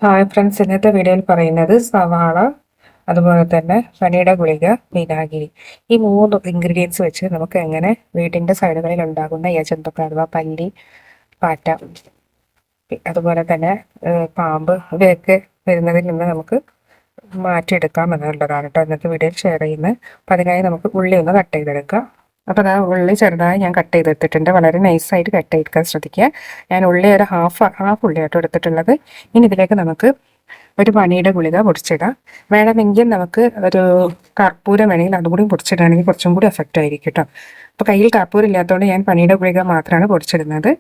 Hi friends, ഇന്നത്തെ വീഡിയോയിൽ പറയുന്നത് സവാള, അതുപോലെ തന്നെ പനിയുടെ ഗുളിക, വിനാഗിരി, ഈ 3 ഇൻഗ്രീഡിയൻസ് വെച്ച് നമുക്ക് എങ്ങനെ വീട്ടിൻ്റെ സൈഡുകളിൽ ഉണ്ടാകുന്ന ഇഴജന്തുക്കൾ അഥവാ പല്ലി, പാറ്റ, അതുപോലെ തന്നെ പാമ്പ് ഇവയൊക്കെ വരുന്നതിൽ നിന്ന് നമുക്ക് മാറ്റിയെടുക്കാം എന്നുള്ളതാണ് കേട്ടോ ഇന്നത്തെ വീഡിയോയിൽ ഷെയർ ചെയ്യുന്നത്. അപ്പം അതിനായി നമുക്ക് ഉള്ളി ഒന്ന് കട്ട് ചെയ്തെടുക്കാം. അപ്പോൾ ആ ഉള്ളി ചെറുതായി ഞാൻ കട്ട് ചെയ്തെടുത്തിട്ടുണ്ട്. വളരെ നൈസായിട്ട് കട്ട് ചെയ്തെടുക്കാൻ ശ്രദ്ധിക്കുക. ഞാൻ ഉള്ളി ഒരു ഹാഫ് ഉള്ളിയായിട്ട് എടുത്തിട്ടുള്ളത്. ഇനി ഇതിലേക്ക് നമുക്ക് ഒരു പനിയുടെ ഗുളിക പൊടിച്ചിടാം. വേണമെങ്കിൽ നമുക്ക് ഒരു കർപ്പൂരം വേണമെങ്കിൽ അതും കൂടി പൊടിച്ചിടുകയാണെങ്കിൽ കുറച്ചും കൂടി എഫക്റ്റ് ആയിരിക്കും കേട്ടോ. അപ്പോൾ കയ്യിൽ കർപ്പൂരം ഇല്ലാത്തതുകൊണ്ട് ഞാൻ പനിയുടെ ഗുളിക മാത്രമാണ് പൊടിച്ചിടുന്നത്.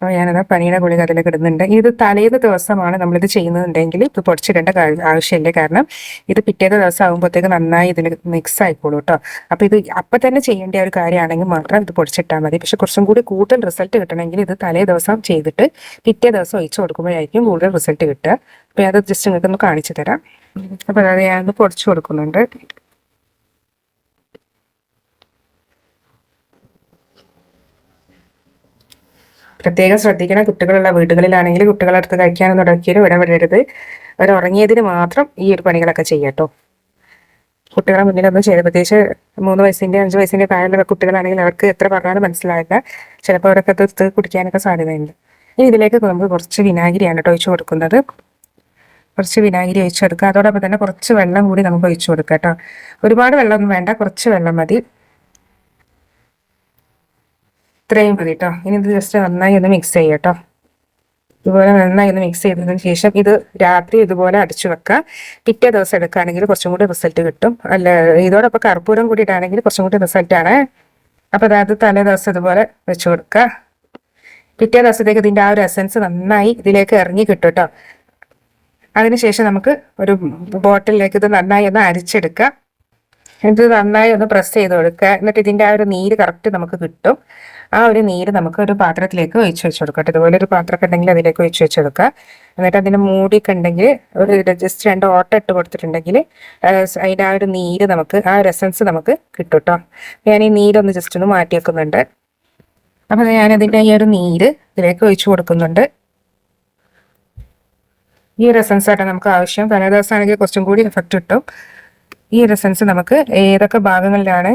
അപ്പോൾ ഞാനത് പനിയുടെ ഗുളിക അതിലേക്ക് ഇടുന്നുണ്ട്. ഇത് തലേന്ന് ദിവസമാണ് നമ്മളിത് ചെയ്യുന്നുണ്ടെങ്കിൽ ഇത് പൊടിച്ചിടേണ്ട ആവശ്യമില്ല. കാരണം ഇത് പിറ്റേത്തെ ദിവസം ആകുമ്പോഴത്തേക്ക് നന്നായി ഇതിൽ മിക്സ് ആയിക്കോളൂ കേട്ടോ. അപ്പോൾ ഇത് അപ്പം തന്നെ ചെയ്യേണ്ട ഒരു കാര്യമാണെങ്കിൽ മാത്രം ഇത് പൊടിച്ചിട്ടാൽ മതി. പക്ഷെ കുറച്ചും കൂടി കൂടുതൽ റിസൾട്ട് കിട്ടണമെങ്കിൽ ഇത് തലേ ദിവസം ചെയ്തിട്ട് പിറ്റേ ദിവസം ഒഴിച്ച് കൊടുക്കുമ്പോഴായിരിക്കും കൂടുതൽ റിസൾട്ട് കിട്ടുക. അപ്പോൾ അത് ജസ്റ്റ് നിങ്ങൾക്ക് ഒന്ന് കാണിച്ചു തരാം. അപ്പോൾ അത് ഞാനൊന്ന് പൊടിച്ചു കൊടുക്കുന്നുണ്ട്. പ്രത്യേകം ശ്രദ്ധിക്കണം, കുട്ടികളുള്ള വീടുകളിലാണെങ്കിൽ കുട്ടികളടുത്ത് കഴിക്കാനൊന്നും ഇടയ്ക്കും ഇടപെടരുത്. അവർ ഉറങ്ങിയതിന് മാത്രം ഈ ഒരു പണികളൊക്കെ ചെയ്യട്ടോ. കുട്ടികളെ മുന്നിലൊന്നും ചെയ്ത്, പ്രത്യേകിച്ച് 3 വയസ്സിൻ്റെ 5 വയസ്സിൻ്റെ താഴെയുള്ള കുട്ടികളാണെങ്കിൽ അവർക്ക് എത്ര പറഞ്ഞാലും മനസ്സിലാവില്ല. ചിലപ്പോൾ അവരൊക്കെ തീർത്ത് കുടിക്കാനൊക്കെ സാധ്യതയുണ്ട്. ഇനി ഇതിലേക്ക് നമുക്ക് കുറച്ച് വിനാഗിരിയാണ് കേട്ടോ ഒഴിച്ചു കൊടുക്കുന്നത്. കുറച്ച് വിനാഗിരി ഒഴിച്ചു കൊടുക്കുക. അതോടൊപ്പം തന്നെ കുറച്ച് വെള്ളം കൂടി നമുക്ക് ഒഴിച്ചു കൊടുക്കാം കേട്ടോ. ഒരുപാട് വെള്ളമൊന്നും വേണ്ട, കുറച്ച് വെള്ളം മതി. ഇത്രയും മതി കേട്ടോ. ഇനി ഇത് ജസ്റ്റ് നന്നായി ഒന്ന് മിക്സ് ചെയ്യാം കേട്ടോ. ഇതുപോലെ നന്നായി ഒന്ന് മിക്സ് ചെയ്തതിന് ശേഷം ഇത് രാത്രി ഇതുപോലെ അടച്ചു വെക്കുക. പിറ്റേ ദിവസം എടുക്കുകയാണെങ്കിൽ കുറച്ചും കൂടി റിസൾട്ട് കിട്ടും. അല്ല, ഇതോടൊപ്പം കർപ്പൂരം കൂടി ഇടുകയാണെങ്കിൽ കുറച്ചും കൂടി റിസൾട്ടാണ്. അപ്പോൾ അതായത് തലേ ദിവസം ഇതുപോലെ വെച്ച് കൊടുക്കുക. പിറ്റേ ദിവസത്തേക്ക് ഇതിൻ്റെ ആ ഒരു എസൻസ് നന്നായി ഇതിലേക്ക് ഇറങ്ങി കിട്ടും കേട്ടോ. അതിനുശേഷം നമുക്ക് ഒരു ബോട്ടിലേക്ക് ഇത് നന്നായി ഒന്ന് അരിച്ചെടുക്കുക. ഇത് നന്നായി ഒന്ന് പ്രസ് ചെയ്ത് കൊടുക്കുക. എന്നിട്ട് ഇതിൻ്റെ ആ ഒരു നീര് കറക്റ്റ് നമുക്ക് കിട്ടും. ആ ഒരു നീര് നമുക്ക് ഒരു പാത്രത്തിലേക്ക് ഒഴിച്ച് വെച്ച് കൊടുക്കട്ടെ. ഇതുപോലെ ഒരു പാത്രമൊക്കെ ഉണ്ടെങ്കിൽ അതിലേക്ക് ഒഴിച്ച് വെച്ച് കൊടുക്കുക. എന്നിട്ട് അതിന് മൂടിയൊക്കെ ഉണ്ടെങ്കിൽ ഒരു ജസ്റ്റ് 2 ഓട്ട ഇട്ട് കൊടുത്തിട്ടുണ്ടെങ്കിൽ അതിൻ്റെ ആ ഒരു നീര് നമുക്ക്, ആ ഒരു എസൻസ് നമുക്ക് കിട്ടും കേട്ടോ. ഞാൻ ഈ നീരൊന്ന് ജസ്റ്റ് ഒന്ന് മാറ്റി വെക്കുന്നുണ്ട്. അപ്പോൾ ഞാനതിൻ്റെ ഈ ഒരു നീര് ഇതിലേക്ക് ഒഴിച്ച് കൊടുക്കുന്നുണ്ട്. ഈ ഒരു എസൻസ് ആയിട്ട് നമുക്ക് ആവശ്യം. തലേ ദിവസമാണെങ്കിൽ കുറച്ചും കൂടി എഫക്റ്റ് കിട്ടും. ഈ ഒരു എസൻസ് നമുക്ക് ഏതൊക്കെ ഭാഗങ്ങളിലാണ്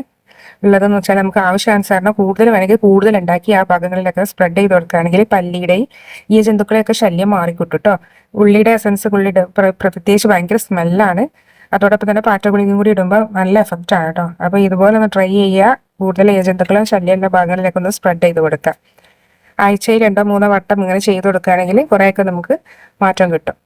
ഉള്ളതെന്ന് വെച്ചാൽ നമുക്ക് ആവശ്യാനുസരണം കൂടുതൽ വേണമെങ്കിൽ കൂടുതൽ ഉണ്ടാക്കി ആ ഭാഗങ്ങളിലൊക്കെ സ്പ്രെഡ് ചെയ്ത് കൊടുക്കുകയാണെങ്കിൽ പല്ലിയുടെയും ഈ ജന്തുക്കളെയൊക്കെ ശല്യം മാറിക്കിട്ടും കേട്ടോ. ഉള്ളിയുടെ എസൻസ് പ്രത്യേകിച്ച് ഭയങ്കര സ്മെല്ലാണ്. അതോടൊപ്പം തന്നെ പാറ്റഗുളികയും കൂടി ഇടുമ്പോൾ നല്ല എഫക്റ്റ് ആണ് കേട്ടോ. അപ്പോൾ ഇതുപോലെ ഒന്ന് ട്രൈ ചെയ്യുക. കൂടുതൽ ജന്തുക്കളും ശല്യമുള്ള ഭാഗങ്ങളിലേക്ക് ഒന്ന് സ്പ്രെഡ് ചെയ്ത് കൊടുക്കുക. ആഴ്ചയിൽ 2-3 വട്ടം ഇങ്ങനെ ചെയ്ത് കൊടുക്കുകയാണെങ്കിൽ കുറേയൊക്കെ നമുക്ക് മാറ്റം കിട്ടും.